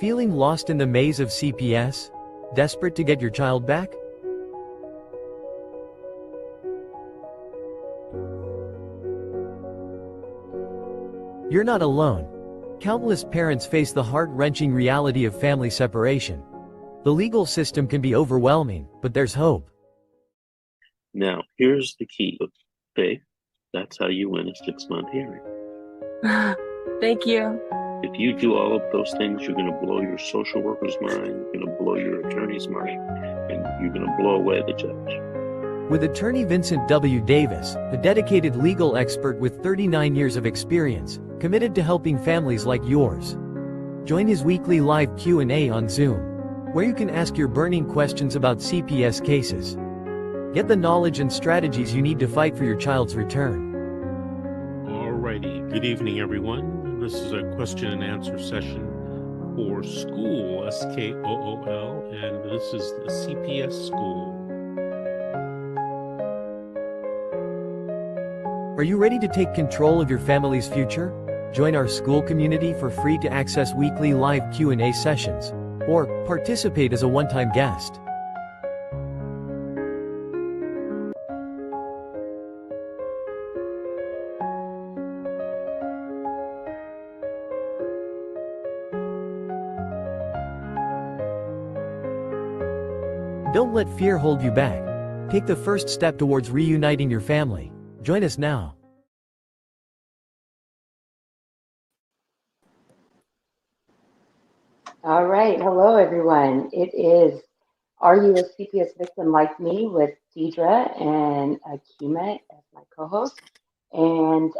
Feeling lost in the maze of CPS? Desperate to get your child back? You're not alone. Countless parents face the heart-wrenching reality of family separation. The legal system can be overwhelming, but there's hope. Now, here's the key, okay? That's how you win a 6-month hearing. Thank you. If you do all of those things, you're going to blow your social worker's mind, you're going to blow your attorney's mind, and you're going to blow away the judge. With attorney Vincent W. Davis, a dedicated legal expert with 39 years of experience, committed to helping families like yours. Join his weekly live Q&A on Zoom, where you can ask your burning questions about CPS cases. Get the knowledge and strategies you need to fight for your child's return. Alrighty, good evening everyone. This is a question and answer session for school, SKOOL, and this is the CPS school. Are you ready to take control of your family's future? Join our school community for free to access weekly live Q&A sessions, or participate as a one-time guest. Don't let fear hold you back. Take the first step towards reuniting your family. Join us now. All right. Hello, everyone. It is Are You a CPS Victim Like Me with Deidre and Akima as my co-host. And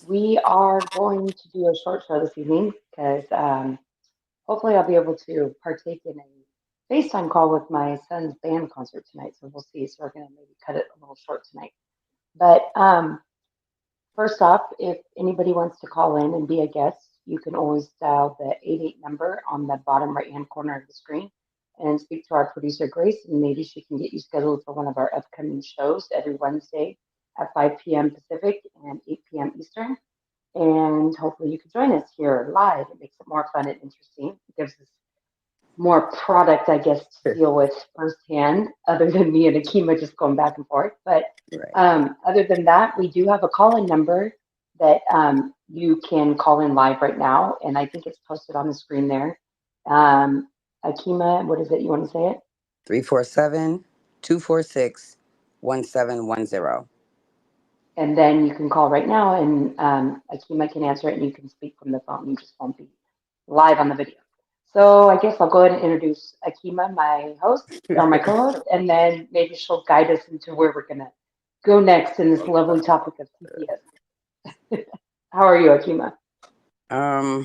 we are going to do a short show this evening because hopefully I'll be able to partake in a FaceTime call with my son's band concert tonight. So we'll see. So we're going to maybe cut it a little short tonight. But first off, if anybody wants to call in and be a guest, you can always dial the 88 number on the bottom right-hand corner of the screen and speak to our producer, Grace, and maybe she can get you scheduled for one of our upcoming shows every Wednesday at 5 p.m. Pacific and 8 p.m. Eastern. And hopefully you can join us here live. It makes it more fun and interesting. It gives us more product, I guess, to deal with firsthand, other than me and Akima just going back and forth. But other than that, we do have a call-in number that you can call in live right now, and I think it's posted on the screen there. Akima, what is it? You want to say it? 347-246-1710. And then you can call right now, and Akima can answer it, and you can speak from the phone. You just won't be live on the video. So I guess I'll go ahead and introduce Akima, my host, or my co-host, and then maybe she'll guide us into where we're going to go next in this lovely topic of CPS. How are you, Akima? I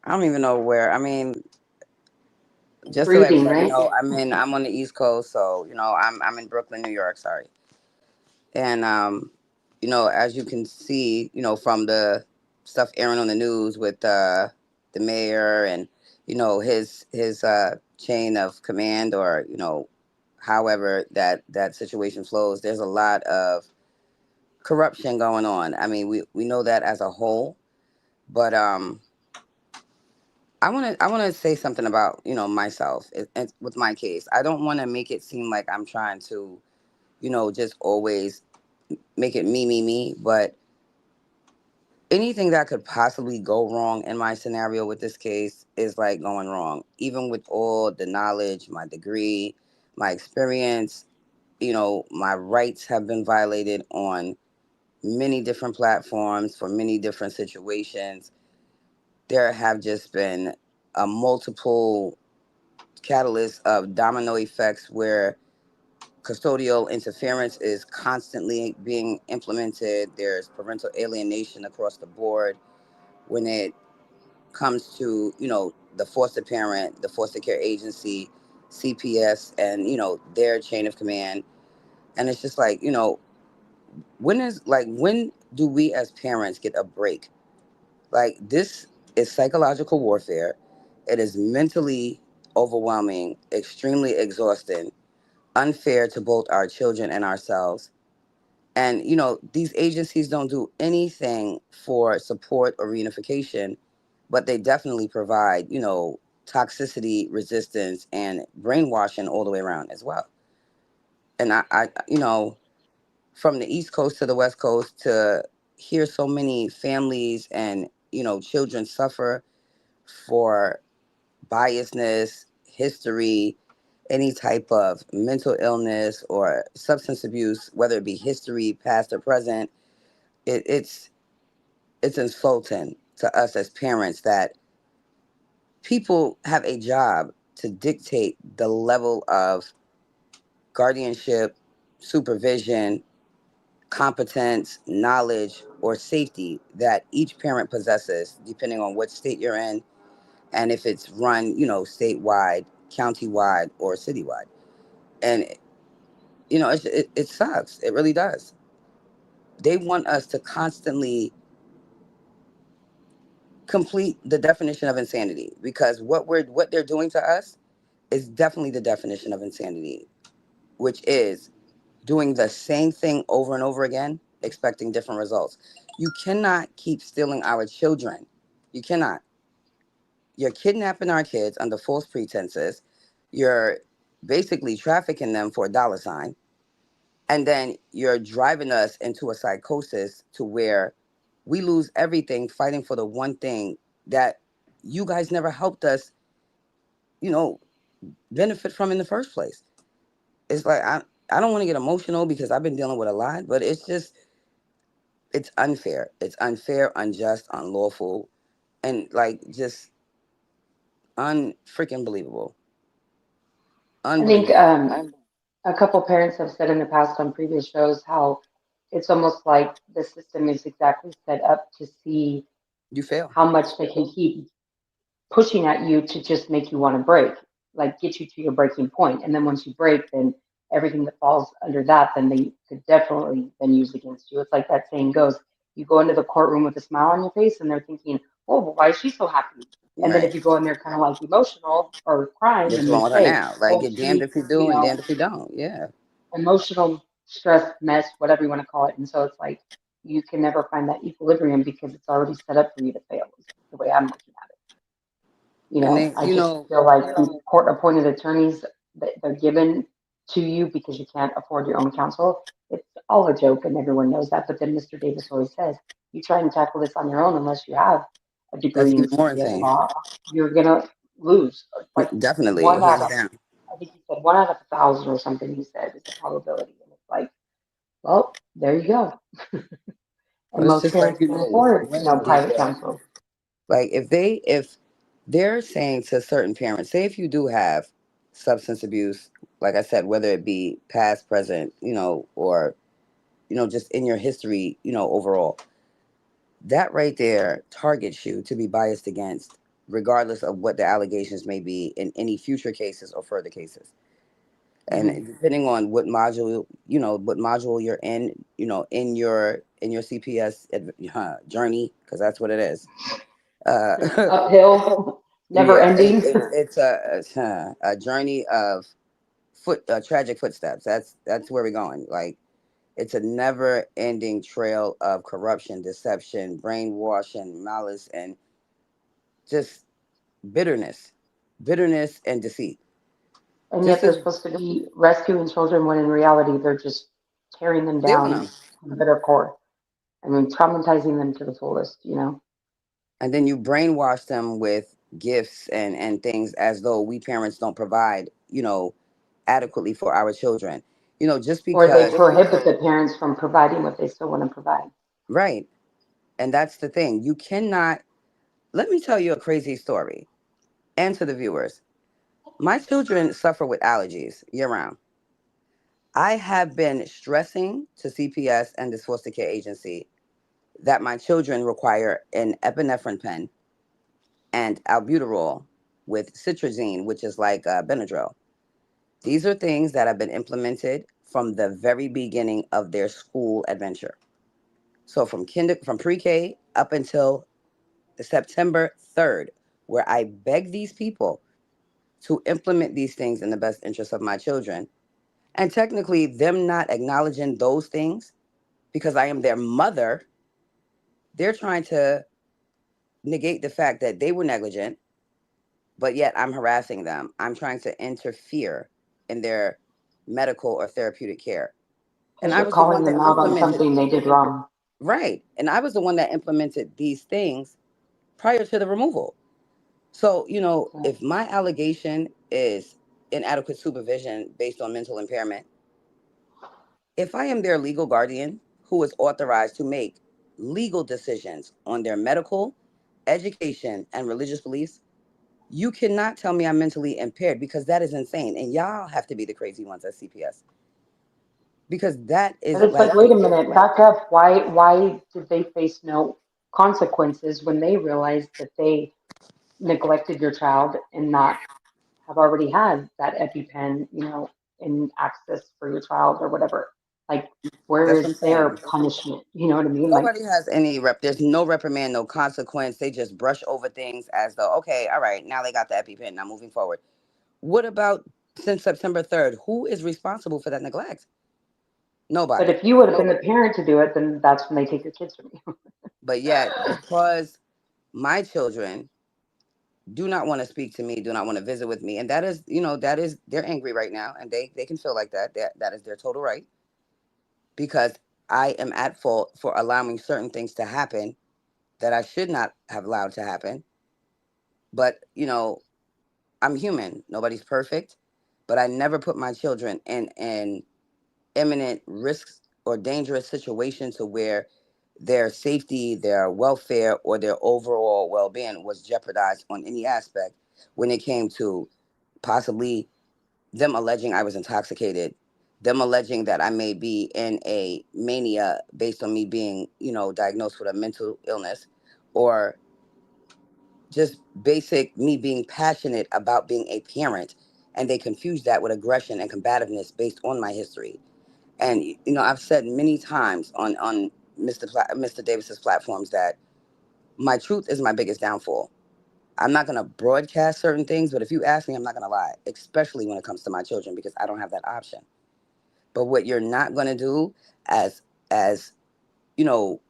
don't even know where. I mean, just breathing, to let right? you know, I'm on the East Coast, so I'm in Brooklyn, New York. Sorry, and as you can see, from the stuff airing on the news with the mayor and his chain of command, or however that situation flows, there's a lot of corruption going on. I mean, we know that as a whole, but I want to say something about myself with my case. I don't want to make it seem like I'm trying to just always make it me, but anything that could possibly go wrong in my scenario with this case is like going wrong. Even with all the knowledge, my degree, my experience, my rights have been violated on many different platforms for many different situations. There have just been a multiple catalyst of domino effects where custodial interference is constantly being implemented. There's parental alienation across the board when it comes to, the foster parent, the foster care agency, CPS, and, their chain of command. And it's just like, when do we as parents get a break? Like, this is psychological warfare. It is mentally overwhelming, extremely exhausting, unfair to both our children and ourselves. And, these agencies don't do anything for support or reunification but they definitely provide, toxicity resistance and brainwashing all the way around as well. And from the East Coast to the West Coast, to hear so many families and, children suffer for biasness, history, any type of mental illness or substance abuse, whether it be history, past or present, it's insulting to us as parents that people have a job to dictate the level of guardianship, supervision, competence, knowledge, or safety that each parent possesses, depending on what state you're in, and if it's run, statewide, countywide, or citywide. And it sucks. It really does. They want us to constantly complete the definition of insanity, because what they're doing to us is definitely the definition of insanity, which is doing the same thing over and over again, expecting different results. You cannot keep stealing our children. You cannot. You're kidnapping our kids under false pretenses. You're basically trafficking them for a dollar sign. And then you're driving us into a psychosis to where we lose everything fighting for the one thing that you guys never helped us, you know, benefit from in the first place. It's like I don't want to get emotional because I've been dealing with a lot, but it's unfair. It's unfair, unjust, unlawful, and like just unfreaking believable. I think Unbelievable. a couple parents have said in the past on previous shows how it's almost like the system is exactly set up to see You fail. how much they can keep pushing at you to just make you want to break, like get you to your breaking point. And then once you break, then everything that falls under that, then they could definitely then use against you. It's like that saying goes, you go into the courtroom with a smile on your face and they're thinking, oh, well, why is she so happy? And then if Right. you go in there kind of like emotional or crying, What's then they wrong with her say, now? Like, oh, get damned she, if you do and damned if you don't. Yeah. emotional stress mess, whatever you want to call it. And so it's like you can never find that equilibrium because it's already set up for you to fail, is the way I'm looking at it. And they, I just feel like the court appointed attorneys that they're given to you because you can't afford your own counsel. It's all a joke and everyone knows that. But then Mr. Davis always says, you try and tackle this on your own unless you have a that's degree in even more CPS insane. law, you're gonna lose. Like Definitely, one out hands of, down. I think he said 1 out of 1,000 or something he said is the probability. And it's like, well, there you go. But And it's most just like parents it can is. afford, When private did counsel. like if they're saying to certain parents, say if you do have substance abuse, like I said, whether it be past, present, or just in your history, overall, that right there targets you to be biased against, regardless of what the allegations may be in any future cases or further cases. Hmm. And depending on what module you're in, in your CPS journey, because that's what it is. uh Uphill, never yeah, ending. it's a journey of tragic footsteps. That's where we're going. Like, it's a never ending trail of corruption, deception, brainwashing, malice, and just bitterness, bitterness and deceit. And yet Just they're as supposed to be rescuing children when in reality they're just tearing them stealing down them. to their core. I mean, traumatizing them to the fullest. And then you brainwash them with gifts and things, as though we parents don't provide adequately for our children, just Or they because. prohibit the parents from providing what they still want to provide. Right. And that's the thing. You cannot. Let me tell you a crazy story, and to the viewers. My children suffer with allergies year round. I have been stressing to CPS and this foster care agency that my children require an epinephrine pen and albuterol with citrazine, which is like Benadryl. These are things that have been implemented from the very beginning of their school adventure. So from pre-K up until September 3rd, where I beg these people to implement these things in the best interest of my children. And technically, them not acknowledging those things because I am their mother, they're trying to negate the fact that they were negligent, but yet I'm harassing them. I'm trying to interfere in their medical or therapeutic care. And Because I you're was the calling one them that out on implemented, something they did wrong. right. And I was the one that implemented these things prior to the removal. So, Right. if my allegation is inadequate supervision based on mental impairment, if I am their legal guardian who is authorized to make legal decisions on their medical, education, and religious beliefs, you cannot tell me I'm mentally impaired, because that is insane. And y'all have to be the crazy ones at CPS, because that But is it's like, like, wait a minute, back up. Why did they face no consequences when they realized that they neglected your child and not have already had that EpiPen, in access for your child or whatever? Like, where that's what is I'm their saying. punishment? You know what I mean? Like, Nobody has any there's no reprimand, no consequence. They just brush over things as though, okay, all right, now they got the EpiPen, now moving forward. What about since September 3rd? Who is responsible for that neglect? but Nobody. if you would have been the parent to do it, then that's when they take your kids from you. But yet, because my children do not want to speak to me, do not want to visit with me, and that is, they're angry right now, and they can feel like that. That is their total right, because I am at fault for allowing certain things to happen that I should not have allowed to happen. But, I'm human. Nobody's perfect. But I never put my children in an imminent risks or dangerous situation to where their safety, their welfare, or their overall well-being was jeopardized on any aspect when it came to possibly them alleging I was intoxicated, them alleging that I may be in a mania based on me being, diagnosed with a mental illness, or just basic me being passionate about being a parent, and they confuse that with aggression and combativeness based on my history. And I've said many times on Mr. Davis's platforms that my truth is my biggest downfall. I'm not going to broadcast certain things, but if you ask me, I'm not going to lie, especially when it comes to my children, because I don't have that option. But what you're not going to do, as you know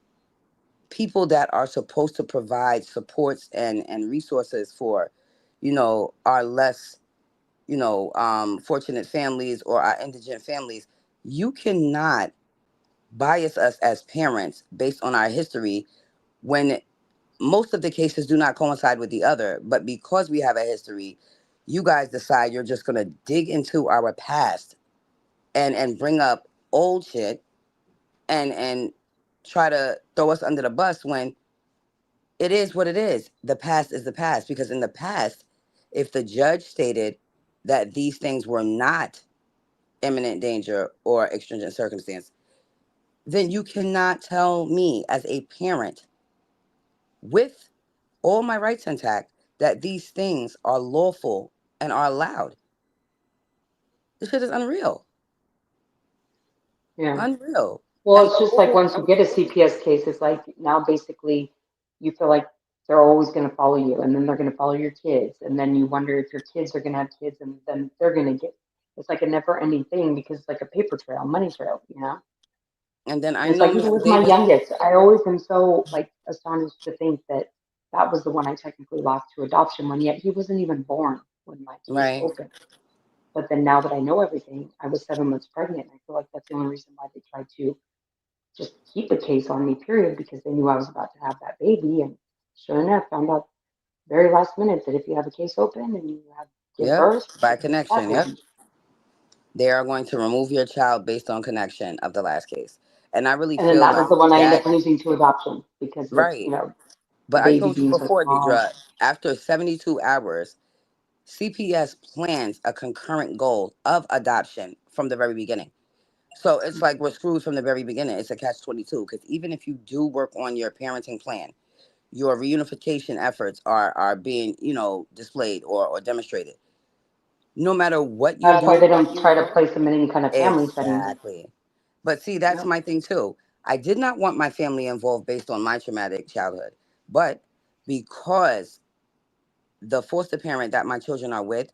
people that are supposed to provide supports and resources for, our less, fortunate families or our indigent families, you cannot bias us as parents based on our history when most of the cases do not coincide with the other. But because we have a history, you guys decide you're just going to dig into our past and bring up old shit and try to throw us under the bus when it is what it is. The past is the past, because in the past, if the judge stated that these things were not imminent danger or extringent circumstance, then you cannot tell me as a parent with all my rights intact that these things are lawful and are allowed. This shit is unreal. Yeah. Unreal. Well, And it's just like once you get a CPS case, it's like now basically you feel like they're always going to follow you, and then they're going to follow your kids, and then you wonder if your kids are going to have kids, and then they're going to get. It's like a never-ending thing because it's like a paper trail, money trail. and then I And it's know like even Mr. with my Davis. youngest, I always am so like astonished to think that that was the one I technically lost to adoption when yet he wasn't even born when my case Right. opened. But then now that I know everything, I was 7 months pregnant. I feel like that's the only reason why they tried to just keep the case on me, period, because they knew I was about to have that baby. And sure enough, found out very last minute that if you have a case open and you have give Yep. birth, By that connection. Yep. happens. They are going to remove your child based on connection of the last case. And I really And then feel that was like the one I ended that, up losing to adoption because of, right. the But I baby told you being so before, small. Deidre, after 72 hours, CPS plans a concurrent goal of adoption from the very beginning. So it's like we're screwed from the very beginning. It's a catch 22, because even if you do work on your parenting plan, your reunification efforts are being, displayed or demonstrated. No matter what you That's why they do, don't try to place them in any kind of family setting. exactly. But see, that's Yep. my thing too. I did not want my family involved based on my traumatic childhood. But because the foster parent that my children are with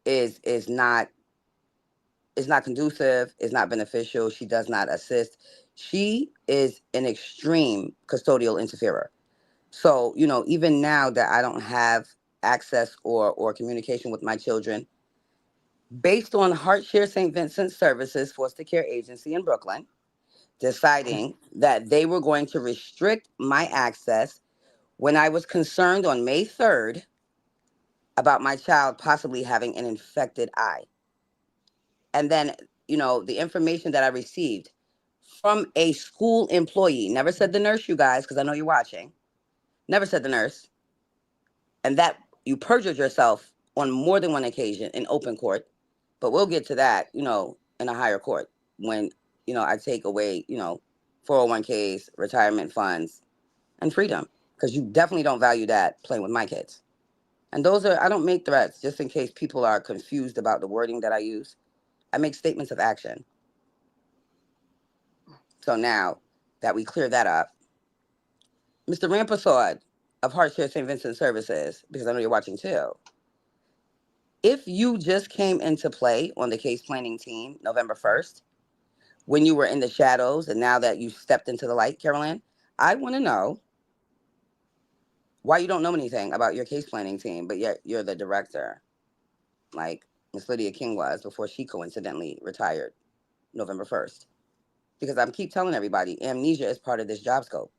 is not conducive, is not beneficial, she does not assist. She is an extreme custodial interferer. So, even now that I don't have access or communication with my children, based on HeartShare St. Vincent Services Foster Care Agency in Brooklyn, deciding that they were going to restrict my access when I was concerned on May 3rd about my child possibly having an infected eye. And then, the information that I received from a school employee, never said the nurse, you guys, because I know you're watching, never said the nurse, and that you perjured yourself on more than one occasion in open court. But we'll get to that, in a higher court when, I take away, 401ks, retirement funds, and freedom, because you definitely don't value that playing with my kids. And I don't make threats just in case people are confused about the wording that I use. I make statements of action. So now that we clear that up, Mr. Rampaswad of HeartShare St. Vincent Services, because I know you're watching too, if you just came into play on the case planning team November 1st, when you were in the shadows and now that you stepped into the light, Carolyn, I want to know why you don't know anything about your case planning team, but yet you're the director, like Miss Lydia King was before she coincidentally retired November 1st. Because I keep telling everybody, amnesia is part of this job scope.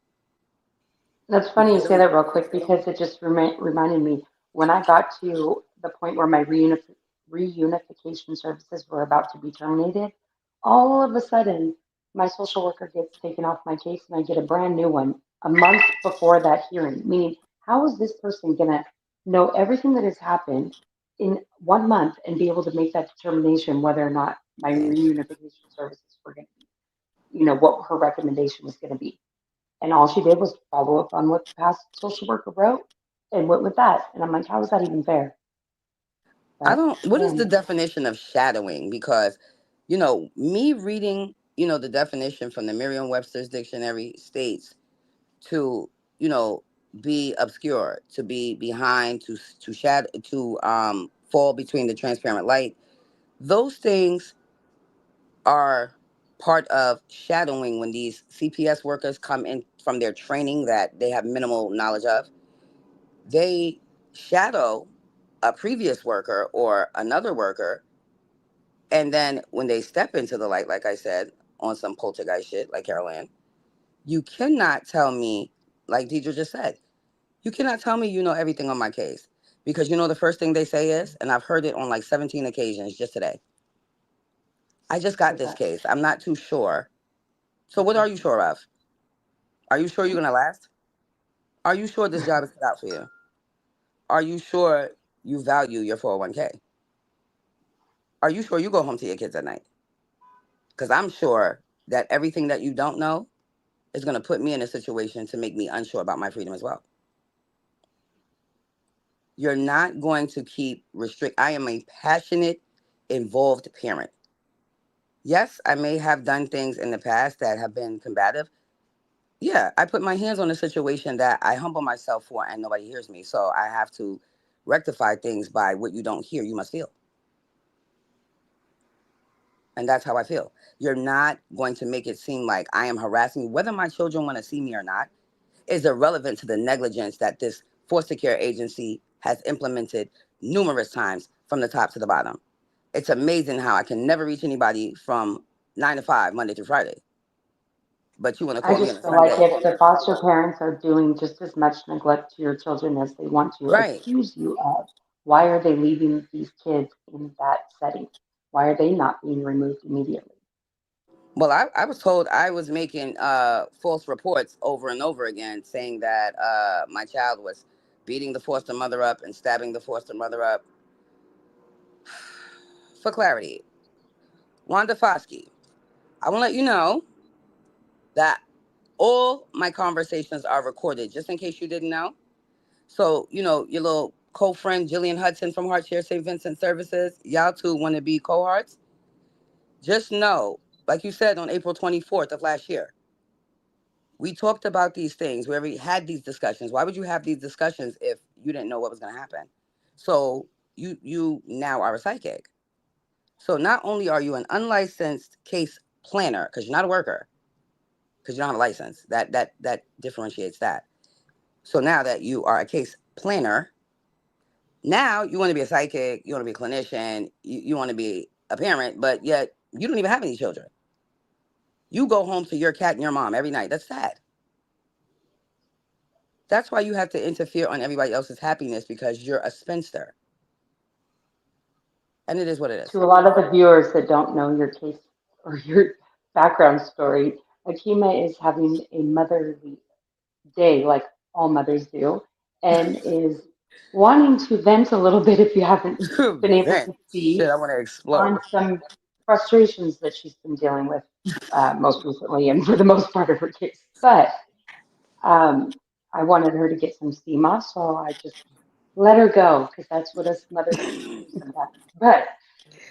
That's funny you say that real quick because it just reminded me when I got to the point where my reunification services were about to be terminated, all of a sudden my social worker gets taken off my case and I get a brand new one a month before that hearing. Meaning, how is this person going to know everything that has happened in 1 month and be able to make that determination whether or not my reunification services were going to be, what her recommendation was going to be? And all she did was follow up on what the past social worker wrote and went with that. And I'm like, how is that even fair? But What is the man, definition of shadowing? Because, me reading, the definition from the Merriam-Webster's dictionary states to, you know, be obscure, to be behind, to shadow, to fall between the transparent light. Those things are part of shadowing when these CPS workers come in from their training that they have minimal knowledge of. They shadow a previous worker or another worker, and then when they step into the light, like I said, on some poltergeist shit, like Carol, you cannot tell me, like Deidre just said, you cannot tell me you know everything on my case. Because the first thing they say is, and I've heard it on like 17 occasions just today, I just got what's this that? case. I'm not too sure. So what are you sure of? Are you sure you're going to last? Are you sure this job is cut out for you? Are you sure you value your 401k? Are you sure you go home to your kids at night? Because I'm sure that everything that you don't know is going to put me in a situation to make me unsure about my freedom as well. You're not going to keep restrict. I am a passionate, involved parent. Yes, I may have done things in the past that have been combative. Yeah, I put my hands on a situation that I humble myself for and nobody hears me. So I have to rectify things by what you don't hear, you must feel. And that's how I feel. You're not going to make it seem like I am harassing you. Whether my children want to see me or not is irrelevant to the negligence that this foster care agency has implemented numerous times from the top to the bottom. It's amazing how I can never reach anybody from 9 to 5, Monday through Friday. But you want to I call me on just a feel like Sunday. if the foster parents are doing just as much neglect to your children as they want to Right. accuse you of, why are they leaving these kids in that setting? Why are they not being removed immediately? Well, I was told I was making false reports over and over again saying that my child was beating the foster mother up and stabbing the foster mother up. For clarity, Wanda Foskey, I want to let you know that all my conversations are recorded, just in case you didn't know. So, your little co-friend Jillian Hudson from HeartShare St. Vincent Services, y'all two want to be cohorts. Just know, like you said on April 24th of last year, we talked about these things. We already had these discussions. Why would you have these discussions if you didn't know what was going to happen? So you now are a psychic. So not only are you an unlicensed case planner, because you're not a worker, because you don't have a license. That differentiates that. So now that you are a case planner, now you want to be a psychic, you want to be a clinician, you want to be a parent, but yet you don't even have any children. You go home to your cat and your mom every night. That's sad. That's why you have to interfere on everybody else's happiness, because you're a spinster. And it is what it is. To a lot of the viewers that don't know your case or your background story, Akima is having a motherly day, like all mothers do, and is wanting to vent a little bit, if you haven't been able Vent. to Shit, see, I want to explode. on some frustrations that she's been dealing with most recently and for the most part of her case. But I wanted her to get some steam off, so I just let her go because that's what us mothers like to do sometimes. But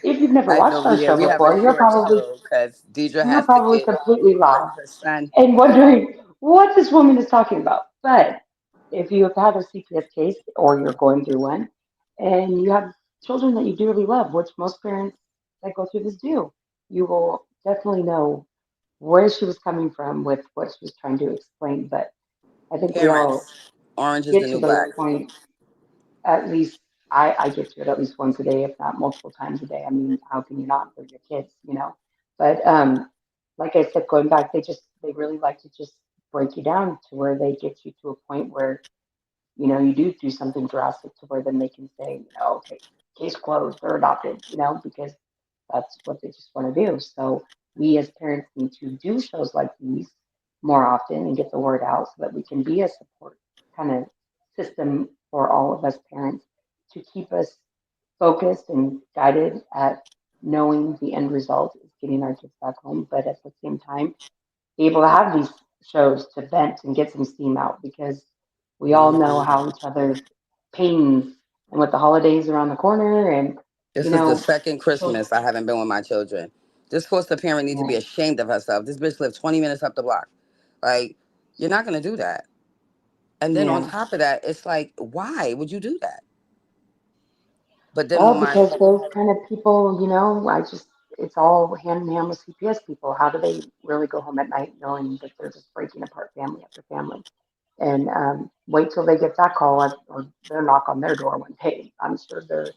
if you've never I watched know our we show have a before, short show because Deidre you're has to probably get completely ready lost for son. and wondering what this woman is talking about. But if you have had a CPS case or you're going through one and you have children that you dearly love, which most parents that go through this do, you will definitely know where she was coming from with what she was trying to explain. But I think we all Parents. Orange is the get to new those black. points. At least I get to it at least once a day, if not multiple times a day. I mean, how can you not for your kids, you know? But like I said, going back, they really like to just break you down to where they get you to a point where, you know, you do something drastic to where then they can say, you know, okay, case closed or adopted, you know, because that's what they just want to do. So we as parents need to do shows like these more often and get the word out so that we can be a support kind of system for all of us parents to keep us focused and guided at knowing the end result is getting our kids back home, but at the same time, be able to have these shows to vent and get some steam out because we all know Mhm. how each other's pains and with the holidays around the corner and you This is the know, second children. Christmas I haven't been with my children. This foster parent needs to be Yeah. ashamed of herself. This bitch lived 20 minutes up the block. Like, you're not going to do that. And then on Yeah. top of that, it's like, why would you do that? But then Well, when my, because those kind of people, you know, it's all hand in hand with CPS people. How do they really go home at night knowing that they're just breaking apart family after family? And wait till they get that call or their knock on their door one day. I'm sure their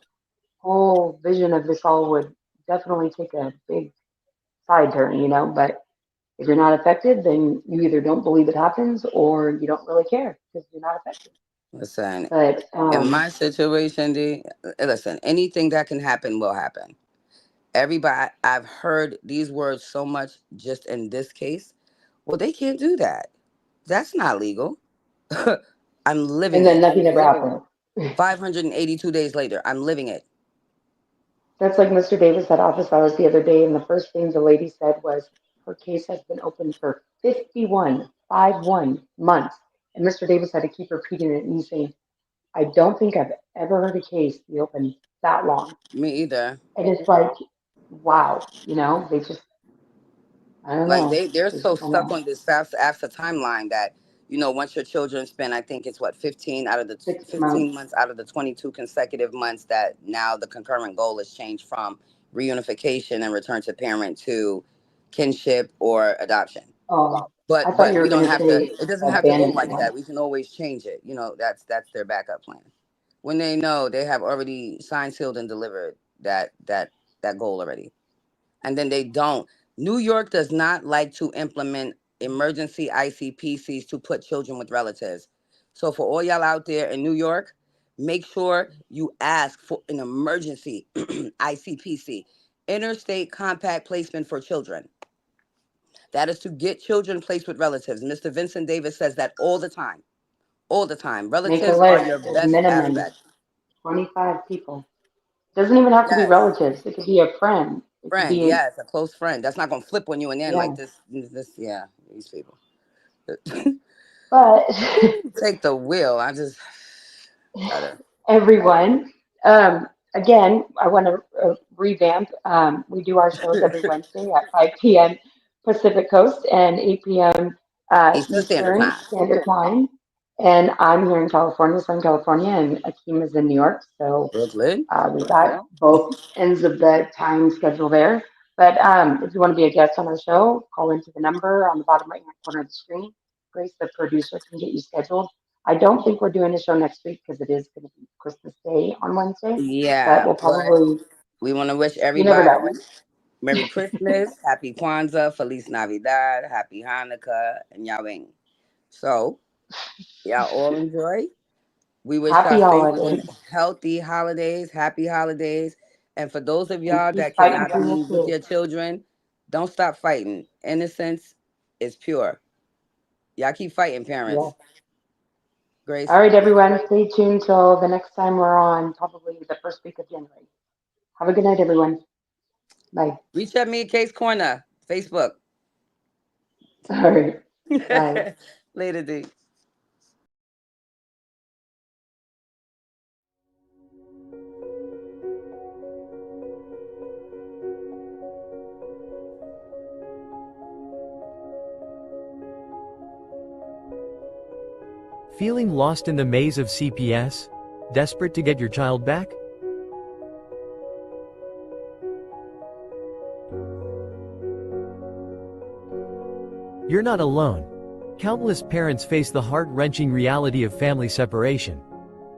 whole vision of this all would definitely take a big side turn, you know. But if you're not affected, then you either don't believe it happens or you don't really care because you're not affected. listen, But in my situation, D, listen, anything that can happen will happen. Everybody, I've heard these words so much just in this case. Well, they can't do that. That's not legal. I'm and living then it. nothing ever happened. 582 days later, I'm living it. That's like Mr. Davis had office hours the other day, and the first thing the lady said was her case has been open for 51 months. And Mr. Davis had to keep repeating it and he's saying, I don't think I've ever heard a case be open that long. Me either. And it's like, wow, you know, they just, I don't Like know, they're they so just kind stuck of on this FAFSA timeline that, once your children spend, I think it's what, 15 out of the 6 months. 15 months out of the 22 consecutive months, that now the concurrent goal has changed from reunification and return to parent to kinship or adoption. Oh, I thought But you we were don't going to have to. say It doesn't have to go like abandonment. that. We can always change it. That's their backup plan. When they know they have already signed, sealed, and delivered that goal already, and then they don't. New York does not like to implement emergency ICPCs to put children with relatives. So for all y'all out there in New York, make sure you ask for an emergency ICPC, interstate compact placement for children. That is to get children placed with relatives. Mr. Vincent Davis says that all the time. All the time. Make a Relatives are list your of best minimum aspect. 25 people. Doesn't even have to be Yes. relatives. It could be a friend. It could Friend, be, yes, a close friend. That's not gonna flip on you and then like yeah. this, yeah, these people. But Take the wheel. I just gotta. everyone, again, I want to revamp. We do our shows every Wednesday at 5 p.m. Pacific Coast and 8 p.m. Eastern Standard Eastern Time. Standard Time. And I'm here in California, Southern California, and Akeem is in New York. So Brooklyn. we got both ends of the time schedule there. But if you want to be a guest on our show, call into the number on the bottom right hand corner of the screen. Grace, the producer, can get you scheduled. I don't think we're doing a show next week because it is going to be Christmas Day on Wednesday, but Yeah, we'll but probably, we want to wish you never everybody know. Merry Christmas, Happy Kwanzaa, Feliz Navidad, Happy Hanukkah, and Yahweh. So, y'all all enjoy. We wish Happy y'all safe and holidays healthy holidays, happy holidays. And for those of and y'all keep that fighting cannot for your be with kids. your children, don't stop fighting. Innocence is pure. Y'all keep fighting, Yeah. parents. Grace. All right, everyone, stay tuned till the next time we're on, probably the first week of January. Have a good night, everyone. Bye. Reach at me, Case Corner, Facebook. All right. Bye. Later, D. Feeling lost in the maze of CPS? Desperate to get your child back? You're not alone. Countless parents face the heart-wrenching reality of family separation.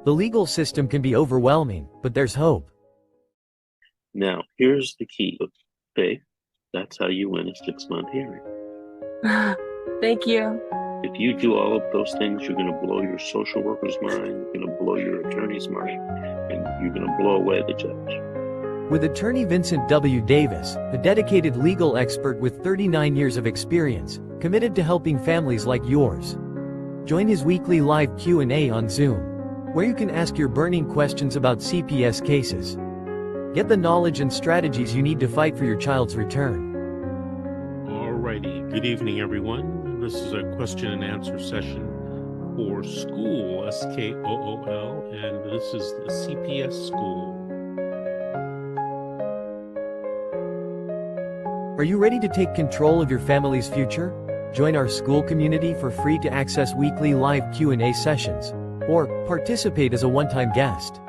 The legal system can be overwhelming, but there's hope. Now, here's the key. Okay, that's how you win a 6-month hearing. Thank you. If you do all of those things, you're going to blow your social worker's mind, you're going to blow your attorney's mind, and you're going to blow away the judge. With attorney Vincent W. Davis, a dedicated legal expert with 39 years of experience, committed to helping families like yours. Join his weekly live Q&A on Zoom, where you can ask your burning questions about CPS cases. Get the knowledge and strategies you need to fight for your child's return. Alrighty, good evening, everyone. This is a question and answer session for school, SKOOL, and this is the CPS school. Are you ready to take control of your family's future? Join our school community for free to access weekly live Q&A sessions, or participate as a one-time guest.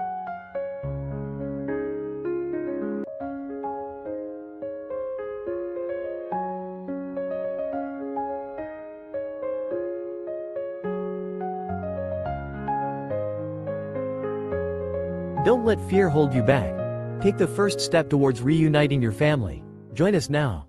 Don't let fear hold you back. Take the first step towards reuniting your family. Join us now.